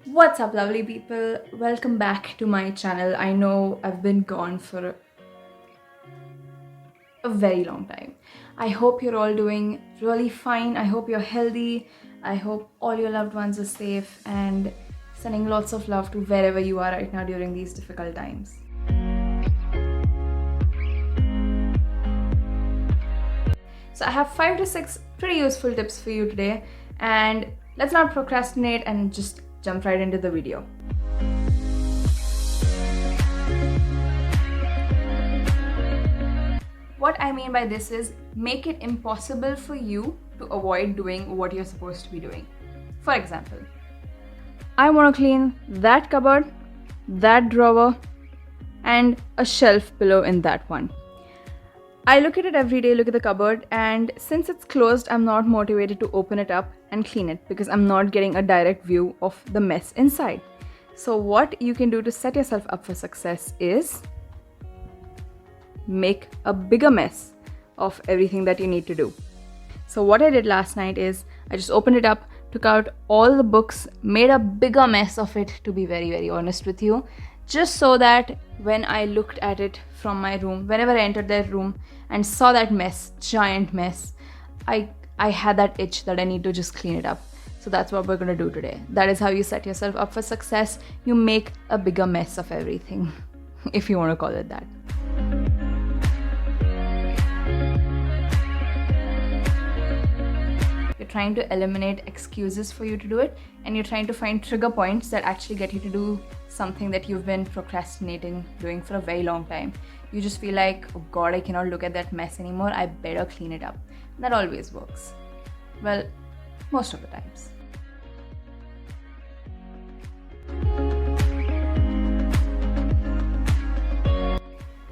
What's up, lovely people? Welcome back to my channel. I know I've been gone for a very long time. I hope you're all doing really fine. I hope you're healthy. I hope all your loved ones are safe, and sending lots of love to wherever you are right now during these difficult times. So I have 5 to 6 pretty useful tips for you today, and let's not procrastinate and just jump right into the video. What I mean by this is make it impossible for you to avoid doing what you're supposed to be doing. For example, I want to clean that cupboard, that drawer, and a shelf below in that one. I look at it every day, look at the cupboard, and since it's closed, I'm not motivated to open it up and clean it because I'm not getting a direct view of the mess inside. So what you can do to set yourself up for success is make a bigger mess of everything that you need to do. So what I did last night is I just opened it up, took out all the books, made a bigger mess of it, to be very, very honest with you, just so that when I looked at it from my room, whenever I entered that room and saw that mess, giant mess, I had that itch that I need to just clean it up. So that's what we're going to do today. That is how you set yourself up for success. You make a bigger mess of everything, if you want to call it that. You're trying to eliminate excuses for you to do it, and you're trying to find trigger points that actually get you to do something that you've been procrastinating doing for a very long time. You just feel like, oh God, I cannot look at that mess anymore. I better clean it up. That always works. Well, most of the times.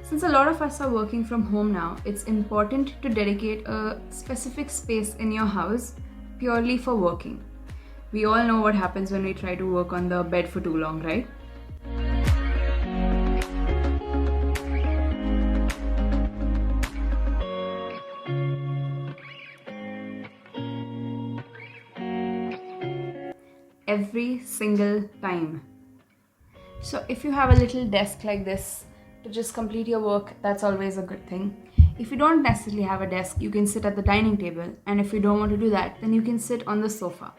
Since a lot of us are working from home now, it's important to dedicate a specific space in your house purely for working. We all know what happens when we try to work on the bed for too long, right? Every single time. So if you have a little desk like this to just complete your work, that's always a good thing. If you don't necessarily have a desk, you can sit at the dining table, and if you don't want to do that, then you can sit on the sofa.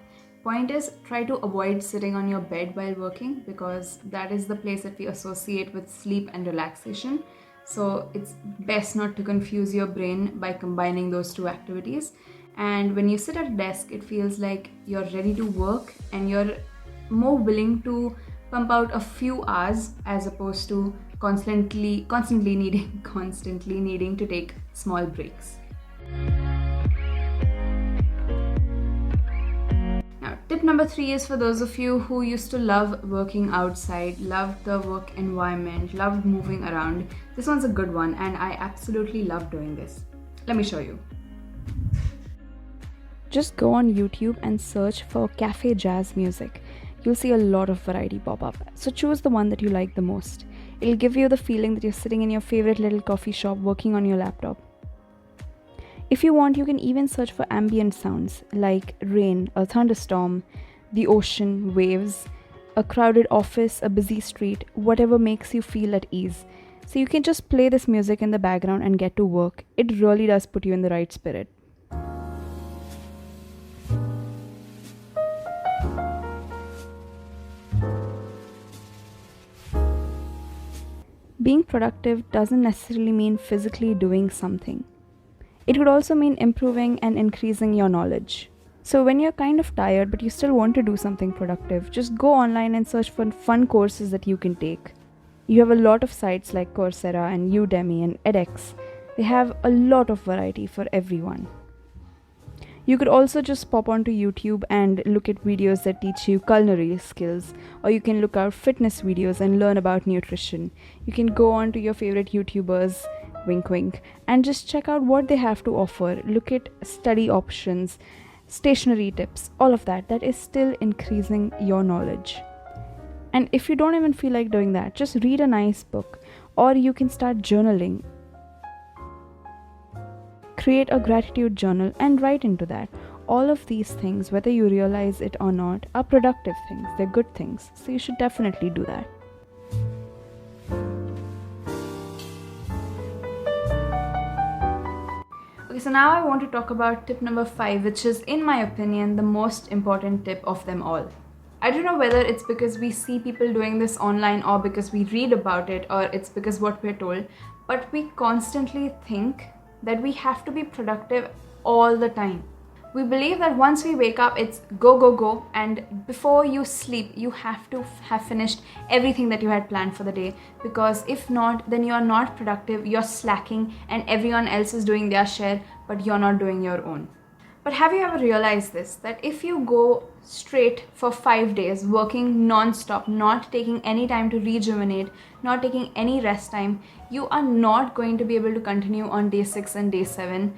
Point is, try to avoid sitting on your bed while working, because that is the place that we associate with sleep and relaxation. So it's best not to confuse your brain by combining those two activities. And when you sit at a desk, it feels like you're ready to work and you're more willing to pump out a few hours as opposed to constantly needing to take small breaks. Now, tip number 3 is for those of you who used to love working outside, loved the work environment, loved moving around. This one's a good one, and I absolutely love doing this. Let me show you. Just go on YouTube and search for cafe jazz music. You'll see a lot of variety pop up. So choose the one that you like the most. It'll give you the feeling that you're sitting in your favorite little coffee shop working on your laptop. If you want, you can even search for ambient sounds like rain, a thunderstorm, the ocean, waves, a crowded office, a busy street, whatever makes you feel at ease. So you can just play this music in the background and get to work. It really does put you in the right spirit. Being productive doesn't necessarily mean physically doing something. It could also mean improving and increasing your knowledge. So when you're kind of tired but you still want to do something productive, just go online and search for fun courses that you can take. You have a lot of sites like Coursera and Udemy and edX. They have a lot of variety for everyone. You could also just pop onto YouTube and look at videos that teach you culinary skills, or you can look out fitness videos and learn about nutrition. You can go on to your favorite YouTubers, wink wink, and just check out what they have to offer. Look at study options, stationery tips, all of that. That is still increasing your knowledge. And if you don't even feel like doing that, just read a nice book, or you can start journaling. Create a gratitude journal and write into that. all of these things, whether you realize it or not, are productive things. They're good things. So you should definitely do that. Okay, so now I want to talk about tip number 5, which is, in my opinion, the most important tip of them all. I don't know whether it's because we see people doing this online or because we read about it or it's because what we're told, but we constantly think that we have to be productive all the time. We believe that once we wake up, it's go, go, go, and before you sleep, you have to have finished everything that you had planned for the day, because if not, then you are not productive, you're slacking, and everyone else is doing their share, but you're not doing your own. But have you ever realized this, that if you go straight for 5 days, working non-stop, not taking any time to rejuvenate, not taking any rest time, you are not going to be able to continue on day 6 and day 7.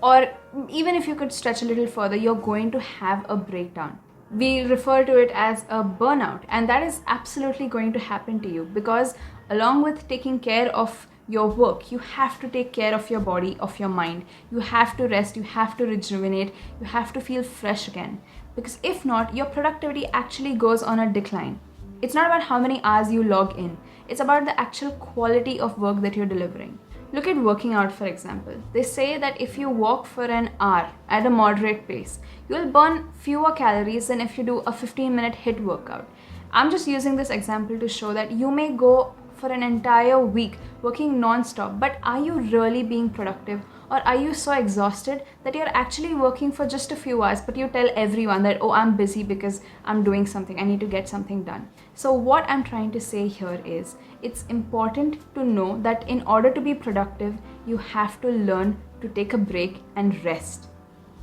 Or even if you could stretch a little further, you're going to have a breakdown. We refer to it as a burnout, and that is absolutely going to happen to you, because along with taking care of your work, you have to take care of your body, of your mind. You have to rest, you have to rejuvenate, you have to feel fresh again. Because if not, your productivity actually goes on a decline. It's not about how many hours you log in. It's about the actual quality of work that you're delivering. Look at working out, for example. They say that if you walk for an hour at a moderate pace, you'll burn fewer calories than if you do a 15-minute HIIT workout. I'm just using this example to show that you may go for an entire week working non-stop, but are you really being productive? Or are you so exhausted that you're actually working for just a few hours, but you tell everyone that, oh, I'm busy because I'm doing something, I need to get something done. So what I'm trying to say here is, it's important to know that in order to be productive, you have to learn to take a break and rest.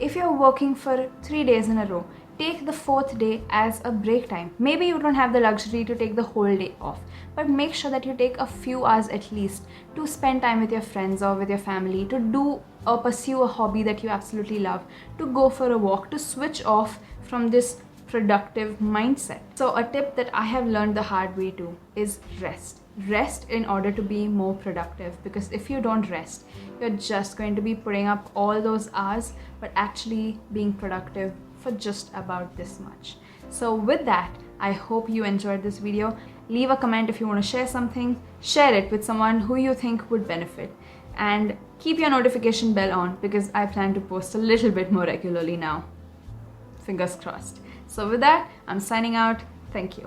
If you're working for 3 days in a row, take the 4th day as a break time. Maybe you don't have the luxury to take the whole day off, but make sure that you take a few hours at least to spend time with your friends or with your family, to do or pursue a hobby that you absolutely love, to go for a walk, to switch off from this productive mindset. So a tip that I have learned the hard way too is rest. Rest in order to be more productive, because if you don't rest, you're just going to be putting up all those hours but actually being productive for just about this much. So with that, I hope you enjoyed this video. Leave a comment if you want to share something, share it with someone who you think would benefit, and keep your notification bell on, because I plan to post a little bit more regularly now. Fingers crossed. So with that, I'm signing out. Thank you.